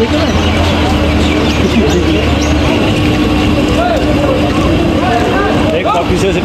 एक ऑफिसर से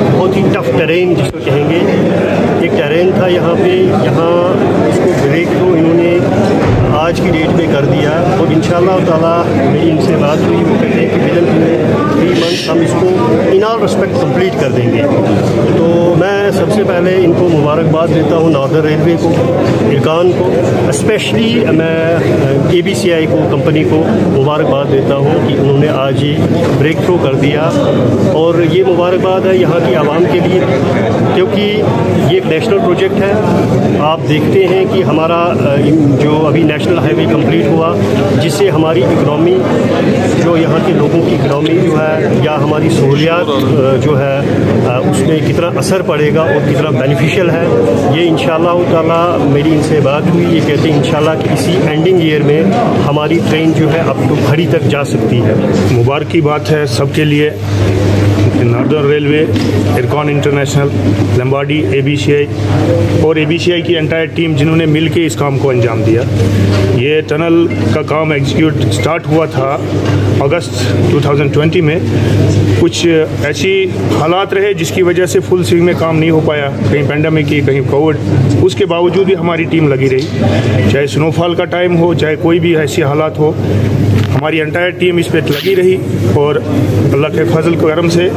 बहुत ही टफ टेरेन जिसको कहेंगे, एक टेरेन था यहाँ पे, यहाँ इसको ब्रेक तो इन्होंने आज की डेट में कर दिया और इंशाअल्लाह ताला मेरी इनसे बात हुई, वो कहते हैं कि विदिन 3 मंथ्स हम इसको इन ऑल रिस्पेक्ट कंप्लीट कर देंगे। तो मैं सबसे पहले इनको मुबारकबाद देता हूँ, नॉर्दर्न रेलवे को, इरकान को, स्पेशली मैं ABCI को, कंपनी को मुबारकबाद देता हूँ कि उन्होंने आज ये ब्रेक थ्रू कर दिया। और ये मुबारकबाद है यहाँ की आवाम के लिए, क्योंकि ये एक नेशनल प्रोजेक्ट है। आप देखते हैं कि हमारा जो अभी नेशनल हाईवे कंप्लीट हुआ, जिससे हमारी इकनॉमी, जो यहाँ के लोगों की इकनॉमी जो है या हमारी सहूलियात जो है उसमें कितना असर पड़ेगा और कितना बेनिफिशियल है, ये इंशाअल्लाह ताला मेरी इनसे बात हुई। ये कहते हैं इंशाअल्लाह कि इसी एंडिंग ईयर में हमारी ट्रेन जो है अप टू खड़ी तक जा सकती है। मुबारक की बात है सबके लिए, नॉर्दर्न रेलवे, इरकान इंटरनेशनल, लंबाडी, ABCI और ABCI की एंटायर टीम जिन्होंने मिलकर इस काम को अंजाम दिया। ये टनल का काम एग्जीक्यूट स्टार्ट हुआ था अगस्त 2020 में। कुछ ऐसी हालात रहे जिसकी वजह से फुल स्विंग में काम नहीं हो पाया, कहीं पेंडेमिक की, कहीं कोविड, उसके बावजूद भी हमारी टीम लगी रही। चाहे स्नोफॉल का टाइम हो, चाहे कोई भी ऐसी हालात हो, हमारी एंटायर टीम इस पर लगी रही और अल्लाह के फजल करम से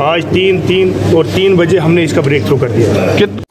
आज 3 बजे हमने इसका ब्रेक थ्रू कर दिया।